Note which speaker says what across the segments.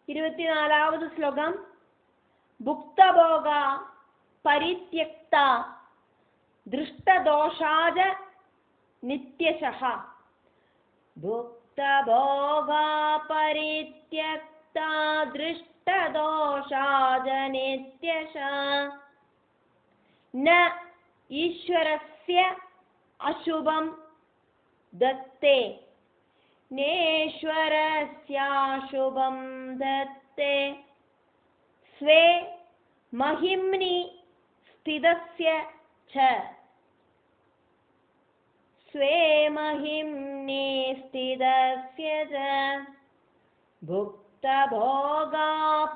Speaker 1: 24வது ஸ்லோகம். புக்தபோகா பரித்யக்தா திருஷ்டதோஷாஜ நித்யசஹ. புக்தபோகா பரித்யக்தா திருஷ்டதோஷாஜ நித்யசஹ. ந ஈஸ்வரஸ்ய அசுபம் தத்தே நேஸ்வரஸ்யாசுபம் தத்தே. ஸ்வே மஹிம்னி ஸ்திதஸ்ய ச. ஸ்வே மஹிம்னி ஸ்திதஸ்ய ச. புக்தபோகா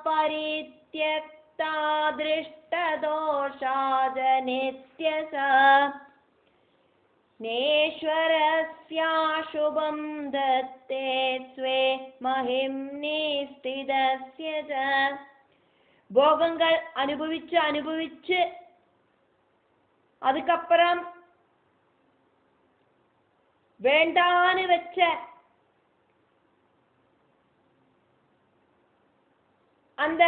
Speaker 1: பரித்யக்தா திருஷ்டதோஷாஜ நித்யசஹ. நேஸ்வரஸ்யாசுபம் தத்தே ஸ்வே மஹிம்னி ஸ்திதஸ்ய ச. போகங்கள் அனுபவிச்சு அதுக்கப்புறம் வேண்டான்னு வச்ச அந்த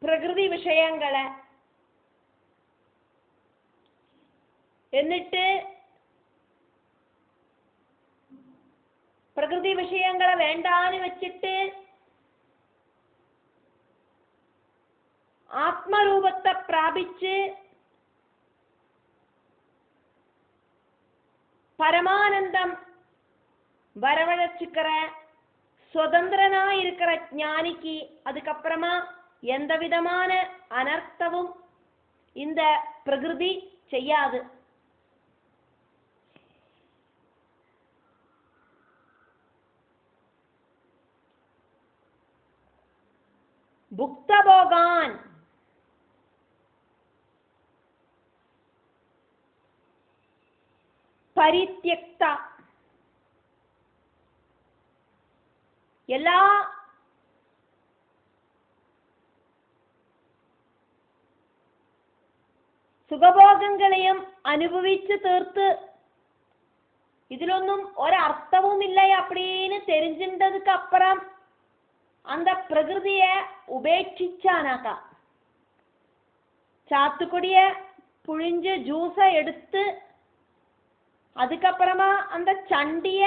Speaker 1: பிரகிருதி விஷயங்களை എന്നിട്ട് പ്രകൃതി വിഷയങ്ങളെ വേണ്ടാന്ന് വെച്ചിട്ട് ആത്മരൂപത്തെ പ്രാപിച്ച് பரமானந்தம் வரவழைச்சுக்கிற சுதந்திரனா இருக்கிற ஞானிக்கு அதுக்கப்புறமா எந்த விதமான அனர்த்தமும் இந்த பிரகிருதி செய்யாது. புக்தபோகான் பரித்யக்தா எல்லா സുഖഭോഗങ്ങളെയും അനുഭവിച്ചു തീർത്ത് ഇതിലൊന്നും ഒരർത്ഥവുമില്ല அப்படின்னு தெரிஞ்சின்றதுக்கு அப்புறம் அந்த பிரகிருதியை உபேட்சிச்சானாக்கா சாத்துக்குடிய புழிஞ்சு ஜூஸை எடுத்து அதுக்கப்புறமா அந்த சண்டிய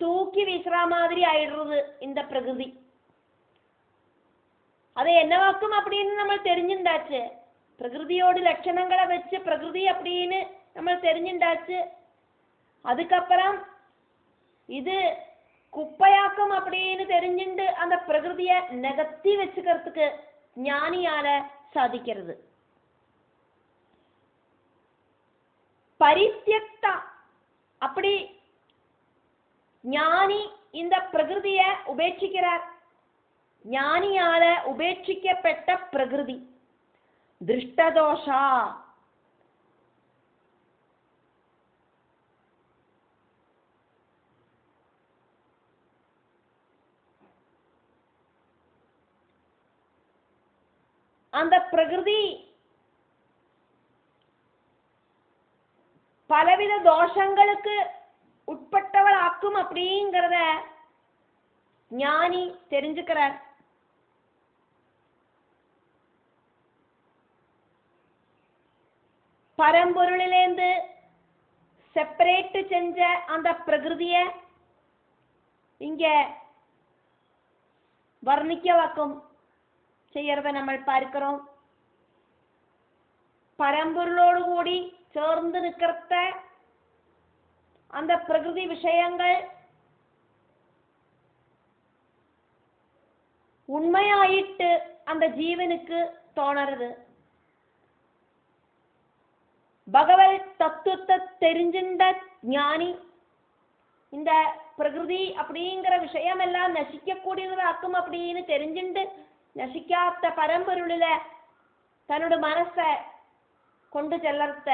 Speaker 1: தூக்கி வீசுற மாதிரி ஆயிடுறது இந்த பிரகிருதி. அதை என்னவாக்கும் அப்படின்னு நம்ம தெரிஞ்சுண்டாச்சு. பிரகிருதியோட லட்சணங்களை வச்சு பிரகிருதி அப்படின்னு நம்ம தெரிஞ்சுண்டாச்சு. அதுக்கப்புறம் இது குப்பையாக்கும் அப்படின்னு தெரிஞ்சுண்டு அந்த பிரகிருதிய நகர்த்தி வச்சுக்கிறதுக்கு ஞானியால சாதிக்கிறது. பரித்யக்தா அப்படி ஞானி இந்த பிரகிருதிய உபேட்சிக்கிறார். ஞானியால உபேட்சிக்கப்பட்ட பிரகிருதி திருஷ்டதோஷா. அந்த பிரகிருதி பலவித தோஷங்களுக்கு உட்பட்டவள் ஆக்கும் அப்படிங்கிறத ஞானி தெரிஞ்சுக்கிறார். பரம்பொருளிலேந்து செப்பரேட் செஞ்ச அந்த பிரகிருதிய இங்க வர்ணிக்கவாக்கும் செய்யறத நம்ம பார்க்கிறோம். பரம்பொருளோடு கூடி சேர்ந்து நிற்கிறத அந்த பிரகிருதி விஷயங்கள் உண்மையாயிட்டு அந்த ஜீவனுக்கு தோணறது. பகவத் தத்துவத்தை தெரிஞ்சின்ற ஞானி இந்த பிரகிருதி அப்படிங்கிற விஷயம் எல்லாம் நசிக்க கூடியதாக்கும் அப்படின்னு தெரிஞ்சுண்டு நசிக்காத பரம்பொருளில தன்னோட மனச கொண்டு செல்லறத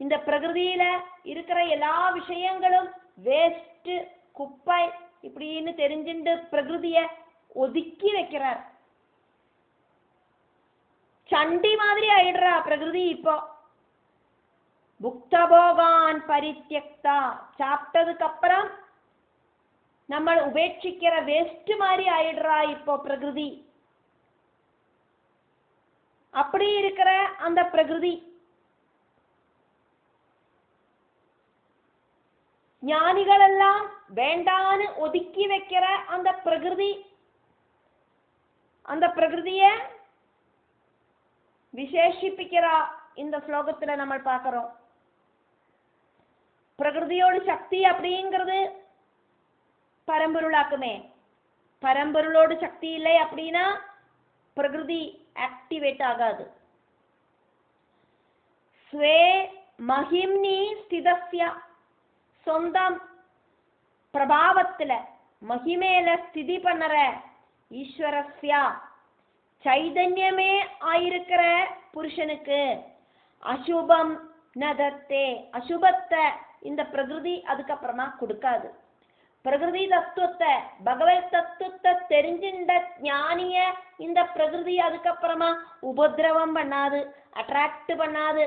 Speaker 1: இந்த பிரகிருதியில இருக்கிற எல்லா விஷயங்களும் வேஸ்ட் குப்பை இப்படின்னு தெரிஞ்சுண்டு பிரகிருதிய ஒதுக்கி வைக்கிறார். சண்டி மாதிரி ஆயிடுறா பிரகிருதி. இப்போ புக்தபோகான் பரித்யக்தா சாப்பிட்டதுக்கு அப்புறம் നമ്മൾ ഉപേക്ഷിக்கிற வேஸ்ட் மாதிரி ஆயிடுறா இப்போ பிரகிருதி. அப்படி இருக்கிற அந்த பிரகிருதி ஞானிகள் எல்லாம் வேண்டான்னு ஒதுக்கி வைக்கிற அந்த பிரகிருதிய விசேஷிப்பிக்கிறா இந்த ஸ்லோகத்துல நம்ம பார்க்கிறோம். பிரகிருதியோட சக்தி அப்படிங்கிறது பரம்பொருளாக்குமே. பரம்பொருளோட சக்தி இல்லை அப்படின்னா பிரகிருதி ஆக்டிவேட் ஆகாது. ஸ்வே மகிம்னி ஸ்திதஸ்ய, சொந்தம் பிரபாவத்துல மகிமேல ஸ்திதி பண்ணற ஈஸ்வரஸ்யா சைதன்யமே ஆயிருக்கிற புருஷனுக்கு அசுபம் நதத்தே, அசுபத்தை இந்த பிரகிருதி அதுக்கப்புறமா கொடுக்காது. பிரகிருதி தத்துவத்தை, பகவத் தத்துவத்தை தெரிஞ்சின்ற ஞானிய இந்த பிரகிருதி அதுக்கப்புறமா உபதிரவம் பண்ணாது, அட்ராக்ட் பண்ணாது.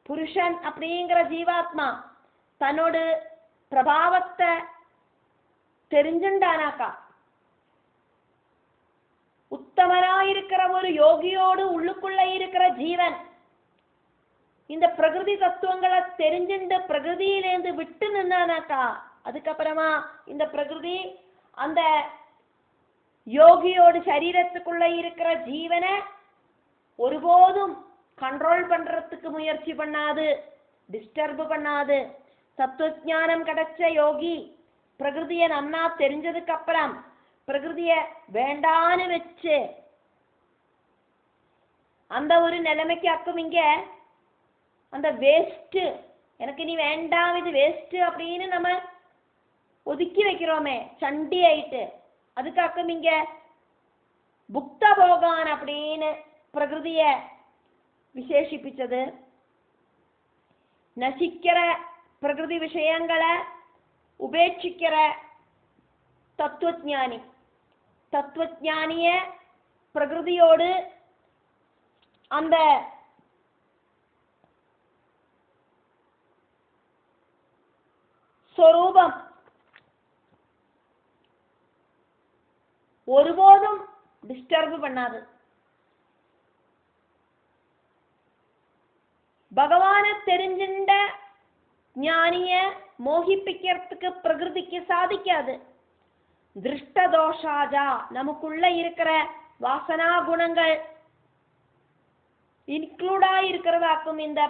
Speaker 1: புருஷன் அப்படிங்கிற ஜீவாத்மா தன்னோட பிரபாவத்தை தெரிஞ்சுண்டானாக்கா, உத்தமனாயிருக்கிற ஒரு யோகியோடு உள்ளுக்குள்ள இருக்கிற ஜீவன் இந்த பிரகிருதி தத்துவங்களை தெரிஞ்சுண்டு பிரகிருதியிலேருந்து விட்டு நின்னானாக்கா, அதுக்கப்புறமா இந்த பிரகிருதி அந்த யோகியோட சரீரத்துக்குள்ள இருக்கிற ஜீவனை ஒருபோதும் கண்ட்ரோல் பண்றதுக்கு முயற்சி பண்ணாது, டிஸ்டர்ப் பண்ணாது. தத்துவஞானம் கிடைச்ச யோகி பிரகிருதிய நன்னா தெரிஞ்சதுக்கு அப்புறம் பிரகிருதிய வேண்டான்னு வச்சு அந்த ஒரு நிலைமைக்கு அக்கும். இங்க அந்த வேஸ்ட், எனக்கு நீ வேண்டாம் இது வேஸ்ட் அப்படின்னு நம்ம ஒதுக்கி வைக்கிறோமே சண்டி ஆயிட்டு, அதுக்காக்கும் இங்க புக்த போகான் அப்படின்னு பிரகிருதிய விசேஷிப்பிச்சது. நசிக்கிற பிரகிருதி விஷயங்களை உபேட்சிக்கிற தத்துவஞானி, தத்துவஞானிய பிரகிருதியோடு அந்த ஸ்வரூபம் ஒருபோதும் டிஸ்டர்ப் பண்ணாது. பகவான தெரிஞ்சின்ற ஞானிய மோகிப்பிக்கிறதுக்கு பிரகிருதிக்கு சாதிக்காது. திருஷ்டதோஷாஜா, நமக்குள்ள இருக்கிற வாசனா குணங்கள் இன்க்ளூடா இருக்கிறதாக்கும் இந்த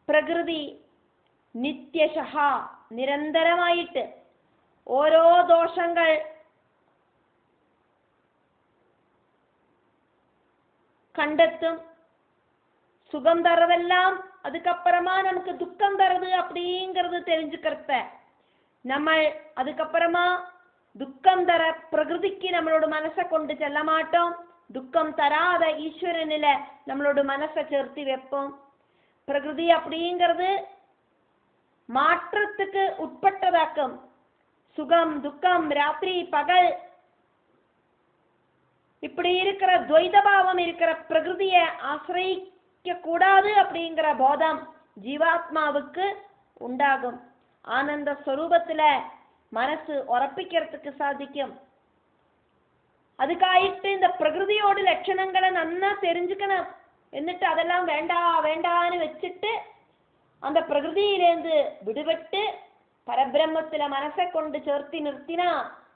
Speaker 1: பிரகிருதி நித்தியசா நிரந்தரமாயிட்டு ഓരോ ദോഷങ്ങൾ கண்டத்தும். சுகம் தரதெல்லாம் அதுக்கப்புறமா நமக்கு துக்கம் தருது அப்படிங்கிறது தெரிஞ்சுக்கிறத நம்ம அதுக்கப்புறமா துக்கம் தர பிரகிருதிக்கு நம்மளோட மனசை கொண்டு செல்ல மாட்டோம். துக்கம் தராத ஈஸ்வரனில நம்மளோட மனசை சேர்த்து வைப்போம். பிரகிருதி அப்படிங்கிறது மாற்றத்துக்கு உட்பட்டதாக்கும். சுகம் துக்கம் ராத்திரி பகல் இப்படி இருக்கிற துவைதபாவம் இருக்கிற பிரகிருதியை ஆசிரியிக்க கூடாது அப்படிங்கிற போதம் ஜீவாத்மாவுக்கு உண்டாகும். ஆனந்த ஸ்வரூபத்துல மனசு உறப்பிக்கிறதுக்கு சாதிக்கும். அதுக்காயிட்டு இந்த பிரகிருதியோட லட்சணங்களை நன்னா தெரிஞ்சுக்கணும். എന്നിട്ട് அதெல்லாம் வேண்டான்னு வச்சுட்டு அந்த பிரகிருதியிலேருந்து விடுபட்டு பரபிரம்மத்துல மனசை கொண்டு சேர்த்தி நிறுத்தினா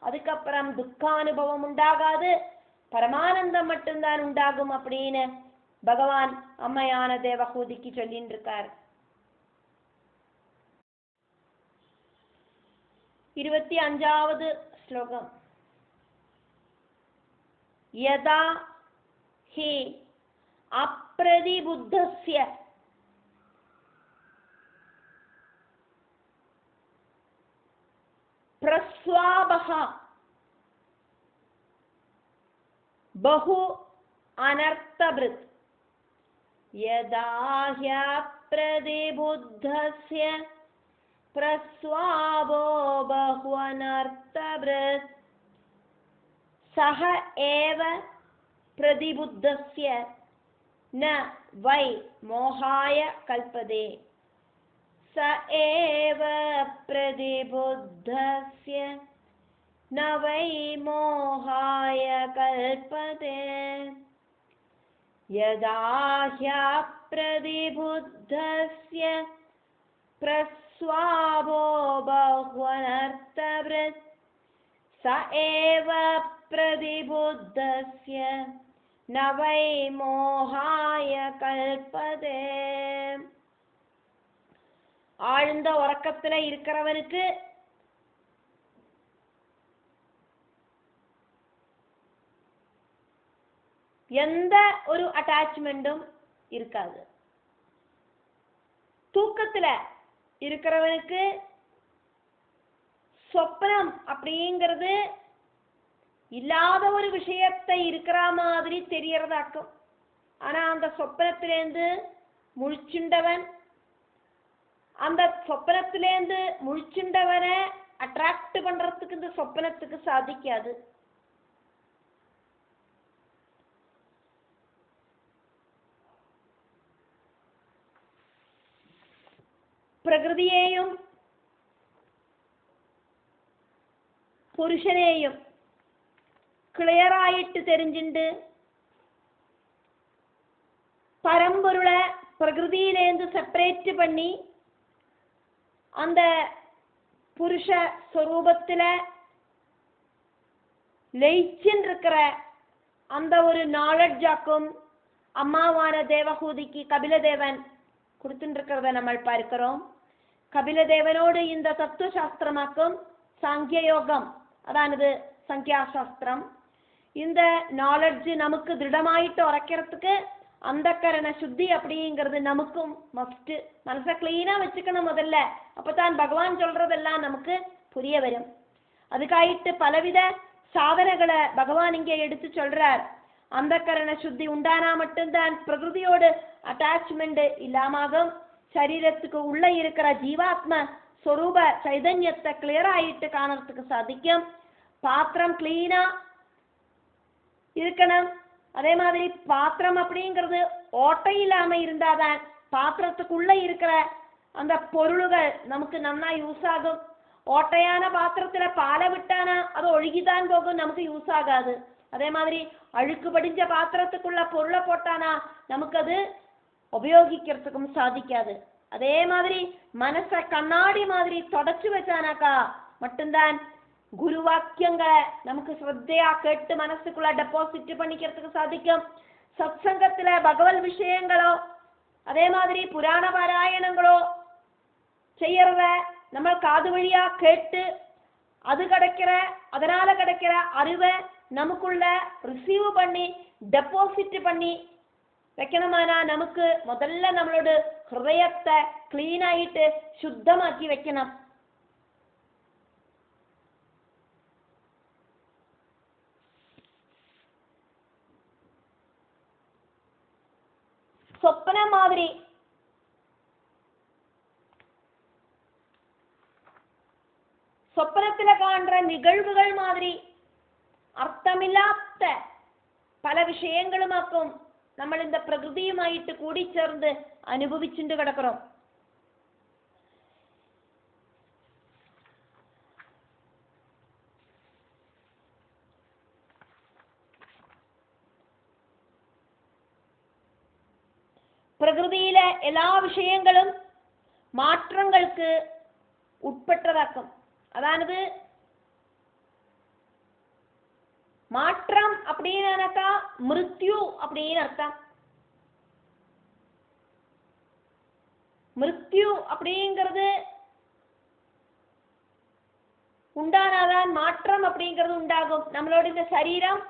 Speaker 1: அதுக்கப்புறம் துக்கானுபவம் உண்டாகாது, பரமானந்தம் மட்டும்தான் உண்டாகும் அப்படின்னு பகவான் அம்மையான தேவகூதிக்கு சொல்லிட்டு இருக்கார். 25வது ஸ்லோகம். யதா ஹி அப்ரதிபுத்தஸ்ய பிரஸ்வாபஹ பஹு அனர்த்தபிருத். யதா ஹ்யப்ரதிபுத்தஸ்ய பிரஸ்வாபோ பஹு அனர்த்தபிருத் சஹ ஏவ பிரதிபுத்தஸ்ய ந வை மோகாய கல்பதே. स एव प्रतिबुद्धस्य न वै मोहाय कल्पते यदा ह्यप्रतिबुद्धस्य प्रस्वावो बहुनर्थवृत् स एव प्रतिबुद्धस्य न वै मोहाय कल्पते. ஆழ்ந்த உறக்கத்துல இருக்கிறவனுக்கு எந்த ஒரு அட்டாச்மெண்ட்டும் இருக்காது. தூக்கத்துல இருக்கிறவனுக்கு சொப்பனம் அப்படிங்கிறது இல்லாத ஒரு விஷயத்தை இருக்கிற மாதிரி தெரியறதாக்கும். ஆனா அந்த சொப்பனத்திலேருந்து முழிச்சுண்டவன் அந்த சொப்பனத்திலேருந்து முழிச்சுண்டவனை அட்ராக்ட் பண்றதுக்கு இந்த சொப்பனத்துக்கு சாதிக்காது. പ്രകൃതിയെയും പുരുഷനെയും ക്ലിയർ ആയിട്ട് தெரிஞ்சிண்டு பரம்பொருளை பிரகிருதியிலேருந்து செப்பரேட் பண்ணி அந்த புருஷ ஸ்வரூபத்துல லயிச்சுன்னு இருக்கிற அந்த ஒரு நாலெட்ஜாக்கும் அம்மாவான தேவஹூதிக்கு கபிலதேவன் கொடுத்துருக்கிறத நம்ம பார்க்கிறோம். கபிலதேவனோடு இந்த தத்துவ சாஸ்திரமாக்கும் சாங்கிய யோகம், அதானது சங்கியாசாஸ்திரம். இந்த நாலெட்ஜ் நமக்கு திருடமாயிட்டு உரைக்கிறதுக்கு அந்த கரண சுத்தி அப்படிங்கிறது நமக்கும் மஸ்ட். மனசை கிளீனா வச்சுக்கணும் முதல்ல, அப்பதான் பகவான் சொல்றதெல்லாம் நமக்கு புரிய வரும். அதுக்காயிட்டு பலவித சாதனைகளை பகவான் இங்கே எடுத்து சொல்றார். அந்த கரண சுத்தி உண்டானா மட்டும்தான் பிரகிருதியோடு அட்டாச்மெண்ட் இல்லாமகும். சரீரத்துக்கு உள்ள இருக்கிற ஜீவாத்ம ஸ்வரூப சைதன்யத்தை கிளியர் ஆயிட்டு காணறதுக்கு சாதிக்கும். பாத்திரம் கிளீனா இருக்கணும். அதே மாதிரி பாத்திரம் அப்படிங்கிறது ஓட்டை இல்லாம இருந்தாதான் பாத்திரத்துக்குள்ள இருக்கிற அந்த பொருள்கள் நமக்கு நன்னா யூஸ் ஆகும். ஓட்டையான பாத்திரத்துல பாலை விட்டானா அது ஒழுகிதான் போகும், நமக்கு யூஸ் ஆகாது. அதே மாதிரி அழுக்கு படிஞ்ச பாத்திரத்துக்குள்ள பொருளை போட்டானா நமக்கு அது உபயோகிக்கிறதுக்கும் சாதிக்காது. அதே மாதிரி மனச கண்ணாடி மாதிரி தொடச்சு வச்சானாக்கா மட்டும்தான் குரு வாக்கியங்களை நமக்கு ஸ்ரத்தையா கேட்டு மனசுக்குள்ள டெபாசிட் பண்ணிக்கிறதுக்கு சாதிக்கும். சத்சங்கத்துல பகவத் விஷயங்களோ அதே மாதிரி புராண பாராயணங்களோ செய்யறத நம்ம காது வழியா கேட்டு அது கிடைக்கிற அதனால கிடைக்கிற அறிவை நமக்குள்ள ரிசீவ் பண்ணி டெபாசிட் பண்ணி வைக்கணுமானா நமக்கு முதல்ல நம்மளோட ஹிருதயத்தை கிளீன் ஆயிட்டு சுத்தமாக்கி வைக்கணும். சொப்பன மாதிரி சொப்பனத்துல காண்ற நிகழ்வுகள் மாதிரி அர்த்தமில்லாத பல விஷயங்களுமாக்கும் നമ്മൾ இந்த പ്രകൃതിയുമായിട്ട് കൂടി ചേർന്ന് അനുഭവിച്ചുകൊണ്ട് കിടக்கிறோம். പ്രകൃതിയിലെ എല്ലാ விஷயங்களும் மாற்றங்களுக்கு உட்பட்டதாக்கும். அதாவது மாற்றம் அப்படின்னாக்கா மிருத்யு அப்படின்னு அர்த்தம். மிருத்யு அப்படிங்கிறது உண்டானாதான் மாற்றம் அப்படிங்கிறது உண்டாகும். நம்மளோட இந்த சரீரம்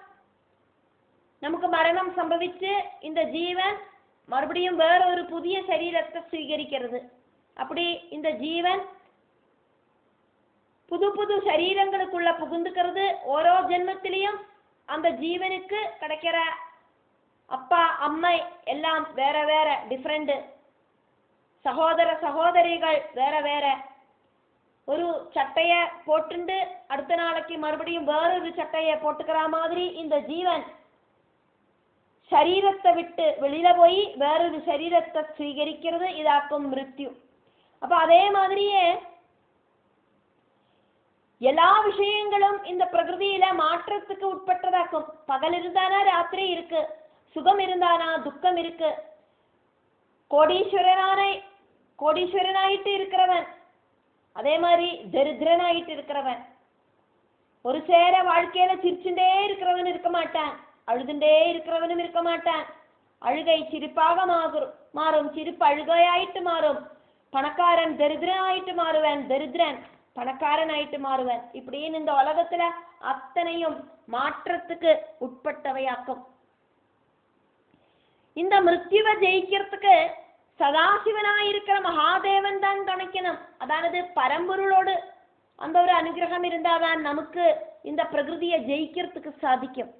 Speaker 1: நமக்கு மரணம் சம்பவிச்சு இந்த ஜீவன் மறுபடியும் வேற ஒரு புதிய சரீரத்தை ஸ்வீகரிக்கிறது. அப்படி இந்த ஜீவன் புது புது சரீரங்களுக்குள்ள புகுந்துக்கிறது. ஓரோ ஜென்மத்திலையும் அந்த ஜீவனுக்கு கிடைக்கிற அப்பா அம்மை எல்லாம் வேற வேற டிஃப்ரெண்ட், சகோதர சகோதரிகள் வேற வேற. ஒரு சட்டைய போட்டுண்டு அடுத்த நாளைக்கு மறுபடியும் வேறொரு சட்டைய போட்டுக்கிற மாதிரி இந்த ஜீவன் சரீரத்தை விட்டு வெளியில போய் வேறொரு சரீரத்தை ஸ்வீகரிக்கிறது. இதாக்கும் மிருத்யு. அப்ப அதே மாதிரியே எல்லா விஷயங்களும் இந்த பிரகிருதியில மாற்றத்துக்கு உட்பட்டதாக்கும். பகல் இருந்தானா ராத்திரி இருக்கு, சுகம் இருந்தானா துக்கம் இருக்கு. கோடீஸ்வரனாயிட்டு இருக்கிறவன், அதே மாதிரி தரித்திரனாயிட்டு இருக்கிறவன், ஒரு சேர வாழ்க்கையில சிரிச்சுட்டே இருக்கிறவன் இருக்க மாட்டான், அழுதுண்டே இருக்கிறவனும் இருக்க மாட்டான். அழுகை சிரிப்பாக மாறும், சிரிப்பு அழுகையாயிட்டு மாறும். பணக்காரன் தரித்திரனாயிட்டு மாறுவன், தரித்திரன் பணக்காரன் ஆயிட்டு மாறுவன். இப்படின்னு இந்த உலகத்துல அத்தனையும் மாற்றத்துக்கு உட்பட்டவையாக்கும். இந்த மிருத்யுவை ஜெயிக்கிறதுக்கு சதாசிவனாயிருக்கிற மகாதேவன் தான் துணைக்கணும். அதாவது பரம்பொருளோடு அந்த ஒரு அனுகிரகம் இருந்தாதான் நமக்கு இந்த பிரகிருதியை ஜெயிக்கிறதுக்கு சாதிக்கும்.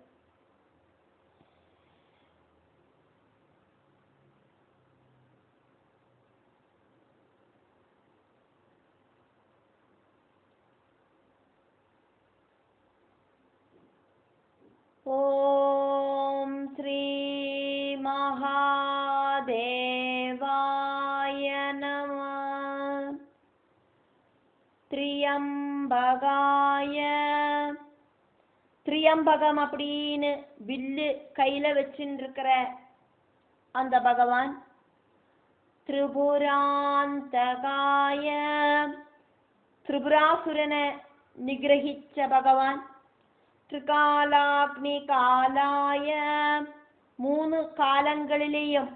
Speaker 1: ஓம் ஸ்ரீ மகாதேவாய நமः. திரியம்பகாய, திரியம்பகம் அப்படின்னு வில்லு கையில வச்சுட்டு இருக்கிற அந்த பகவான். திரிபுராந்தகாய, திரிபுராசுரனை நிகிரகிச்ச பகவான். திரிகாலாக்னி காலாய, 3 காலங்களிலேயும்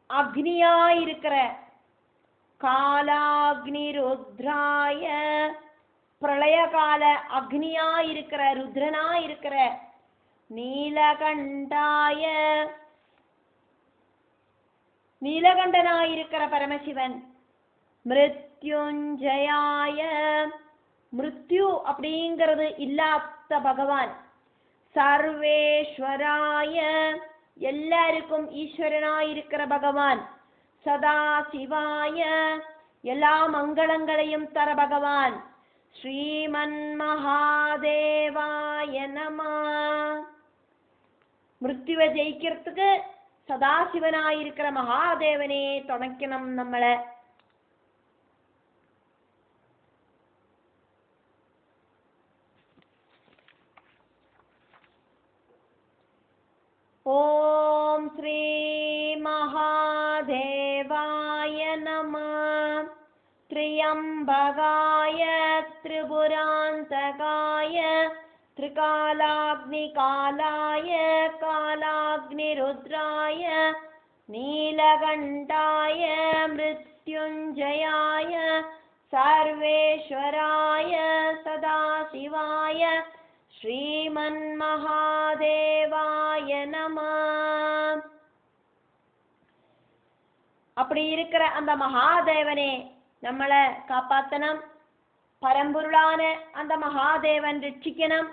Speaker 1: அக்னியாயிருக்கிற காலாக்னி ருத்ராய, பிரளயகால அக்னியாயிருக்கிற ருத்ரனாயிருக்கிற நீலகண்டாய, நீலகண்டனாயிருக்கிற பரமசிவன். மிருத்யுஞ்சயாய, மிருத்யு அப்படிங்கிறது இல்லாத பகவான். சர்வேஸ்வராய, எல்லாருக்கும் ஈஸ்வரனாயிருக்கிற பகவான். சதாசிவாய, எல்லா மங்களங்களையும் தர பகவான். ஸ்ரீமன் மகாதேவாய நமः. மிருத்யுவை ஜெயிக்கிறதுக்கு சதாசிவனாயிருக்கிற மகாதேவனே துணைக்கணும் நம்மளை. ஓம் ஸ்ரீ மகாதேவாய நமः. திரியம்பகாய, திரிபுராந்தகாய, திரிகாலாக்னி காலாய, காலாக்னி ருத்ராய, நீலகண்டாய, மிருத்யுஞ்சயாய, சர்வேஸ்வராய, சதாசிவாய, ஸ்ரீமன் மகாதேவாய நமः. அப்படி இருக்கிற அந்த மகாதேவனே நம்மளை காப்பாத்தணும். பரம்பொருளான அந்த மகாதேவன் ரட்சிக்கணும்.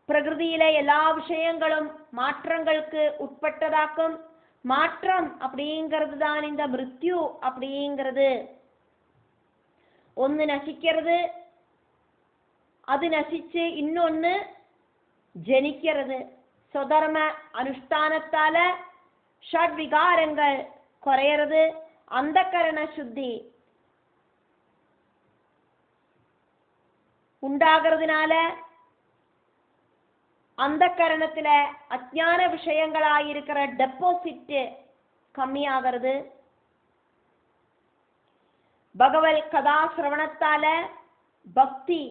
Speaker 1: பிரகிருதியில எல்லா விஷயங்களும் மாற்றங்களுக்கு உட்பட்டதாக்கும். மாற்றம் அப்படிங்கிறது தான் இந்த மிருத்யு அப்படிங்கிறது. ஒன்று நசிக்கிறது, அது நசிச்சு இன்னொன்னு ஜனிக்கிறது. சுதர்ம அனுஷ்டானத்தால ஷட்விகாரங்கள் குறையிறது. அந்த கரண சுத்தி உண்டாகிறதுனால அந்த கரணத்துல அஜ்ஞான விஷயங்களாயிருக்கிற டெபாசிட் கம்மியாகிறது. பகவத் கதா சிரவணத்தால பக்தி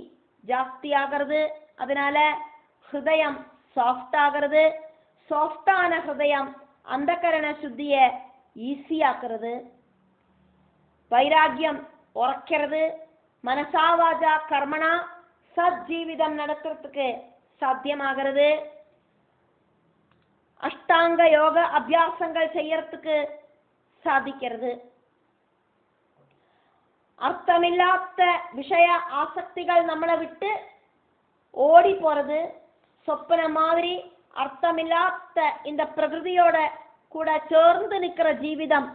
Speaker 1: ஜாஸ்தி ஆகிறது. அதனால ஹிருதயம் சாஃப்ட் ஆகிறது. சாஃப்டான ஹிருதயம் அந்த கரண சுத்திய ஈஸியாக்குறது. வைராக்கியம் உரைக்கிறது. மனசாவாஜா கர்மனா சஜ்ஜீவிதம் நடத்துறதுக்கு சாத்தியமாகிறது. அஷ்டாங்க யோக அபியாசங்கள் செய்யறதுக்கு சாதிக்கிறது. அர்த்தமில்லாத விஷய ஆசக்திகள் நம்மளை விட்டு ஓடி போறது. சொப்பன மாதிரி அர்த்தமில்லாத இந்த பிரகிருதியோட கூட சேர்ந்து நிற்கிற ஜீவிதம்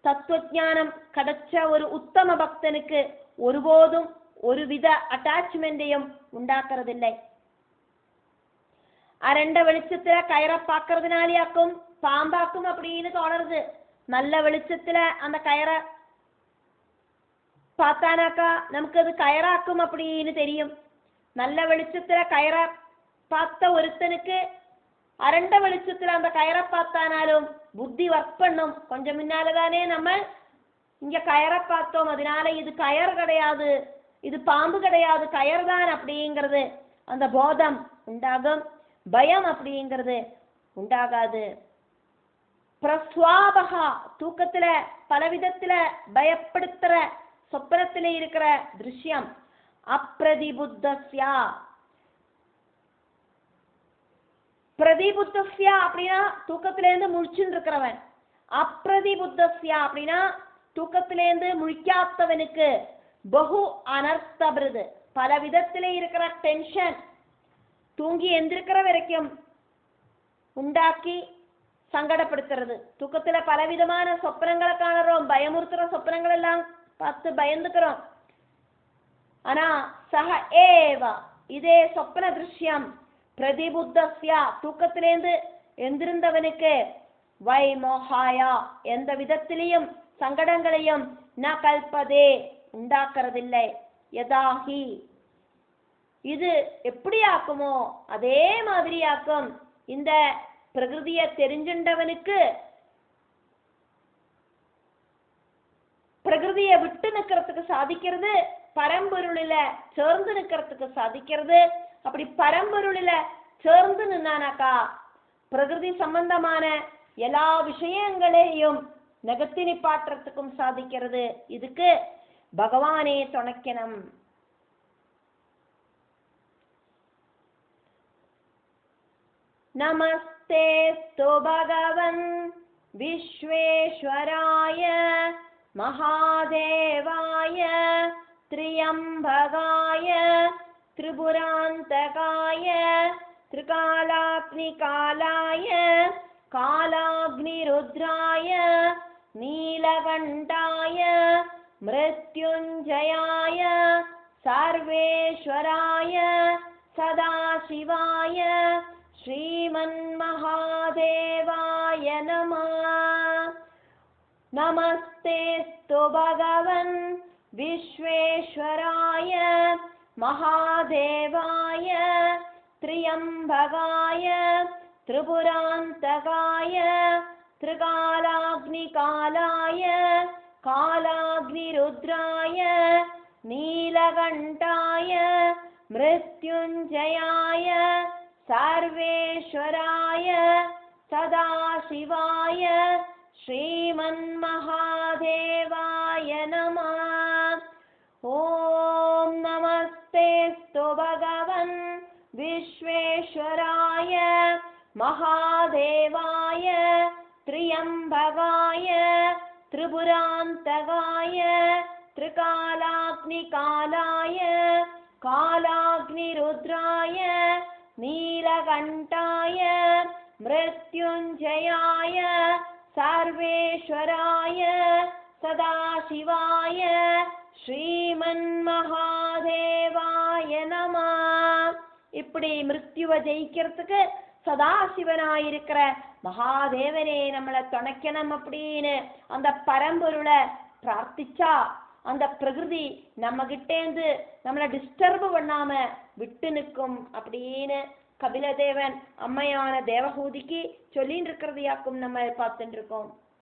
Speaker 1: தத்துவஞானம் கிடைச்ச ஒரு உத்தம பக்தனுக்கு ஒருபோதும் ஒருவித அட்டாச்மெண்டையும் உண்டாக்குறதில்லை. அரண்ட வெளிச்சத்துல கயிறை பார்க்கறதுனாலேயாக்கும் பாம்பாக்கும் அப்படின்னு தோணுறது. நல்ல வெளிச்சத்துல அந்த கயிறை பார்த்தானாக்கா நமக்கு அது கயிறாக்கும் அப்படின்னு தெரியும். நல்ல வெளிச்சத்துல கயிறை பார்த்த ஒருத்தனுக்கு அரண்ட வெளிச்சத்துல அந்த கயிறை பார்த்தானாலும் புத்தி ஒர்க் பண்ணும். கொஞ்சம் முன்னாலதானே நம்ம இங்க கயிறை பார்த்தோம், அதனால இது கயர் கிடையாது, இது பாம்பு கிடையாது, கயர் தான் அப்படிங்கிறது அந்த போதம் உண்டாகும். பயம் அப்படிங்கிறது உண்டாகாது. பிரஸ்வாபகா தூக்கத்துல பலவிதத்துல பயப்படுத்துற சொப்பனத்துல இருக்கிற திருஷ்யம். அப்பிரதிபுத்தஸ்யா பிரதிபுத்தஸ்யா அப்படின்னா தூக்கத்திலேருந்து முழிச்சுன்னு இருக்கிறவன். அப்பிரதிபுத்தஸ்யா அப்படின்னா தூக்கத்திலேருந்து முழிக்காதவனுக்கு பகு அனர்த்தபிருது பல விதத்தில இருக்கிற டென்ஷன் தூங்கி எந்திருக்கிற வரைக்கும் உண்டாக்கி சங்கடப்படுத்துறது. தூக்கத்துல பலவிதமான சொப்பனங்களை காணுறோம், பயமுறுத்துற சொப்பனங்கள் எல்லாம் பார்த்து பயந்துக்கிறோம். ஆனா சக ஏவ இதே சொப்பன திருஷ்யம் பிரதிபுத்தஸ்யா தூக்கத்திலேந்து எந்திருந்தவனுக்கு வை மோகாயா எந்த விதத்திலையும் சங்கடங்களையும் ந கல்பதே உண்டாக்குறதில்லை. யதாஹி இது எப்படி ஆக்குமோ அதே மாதிரி ஆக்கும். இந்த பிரகிருதிய தெரிஞ்சின்றவனுக்கு பிரகிருதிய விட்டு நிக்கிறதுக்கு சாதிக்கிறது, பரம்பொருளில சேர்ந்து நிக்கிறதுக்கு சாதிக்கிறது. அப்படி பரம்பொருளில சேர்ந்து நின்னானாக்கா பிரகிருதி சம்பந்தமான எல்லா விஷயங்களையும் நகர்த்தி நிப்பாட்டுறதுக்கும் சாதிக்கிறது. இதுக்கு பகவானே துணைக்கணும். நமஸ்தேஸ்து பகவன் விஸ்வேஸ்வராய மகாதேவாய த்ரியம்பகாய திரிபுராந்தகாய திரிகாலாக்னிகாலாய காலாக்னிருத்ராய நீலகண்டாய மிருத்யுஞ்சயாய சர்வேஸ்வராய சதாசிவாய ஸ்ரீமன்மகாதேவாய நமः. நமஸ்தேஸ்து பகவன் விஸ்வேஸ்வராய மகாதேவாய த்ரியம்பகாய திரிபுராந்தகாய திரிகாலாக்னிகாலாய காலாக்னிருத்ராய நீலகண்டாய மிருத்யுஞ்சயாய சர்வேஸ்வராய சதாசிவாய ஸ்ரீமன்மகாதேவாய நமः. ஓம் நமஸ்தேஸ்து பகவன் விஸ்வேஸ்வராய மகாதேவாய த்ரியம்பகாய திரிபுராந்தகாய திரிகாலாக்னிகாலாய காலாக்னிருத்ராய நீலகண்டாய மிருத்யுஞ்சயாய சர்வேஸ்வராய சதாசிவாய ஸ்ரீமன்மகாதேவாய நமः. இப்படி மிருத்யுவை ஜெயிக்கிறதுக்கு சதாசிவனாயிருக்கிற மகாதேவனே நம்மளை துணைக்கணும் அப்படின்னு அந்த பரம்பொருளை பிரார்த்திச்சா அந்த பிரகிருதி நம்ம கிட்டேந்து நம்மளை டிஸ்டர்ப் பண்ணாம விட்டு நிற்கும் அப்படின்னு கபிலதேவன் அம்மையான தேவஹூதிக்கு சொல்லின்னு இருக்கிறதையாக்கும் நம்ம பார்த்துட்டு இருக்கோம்.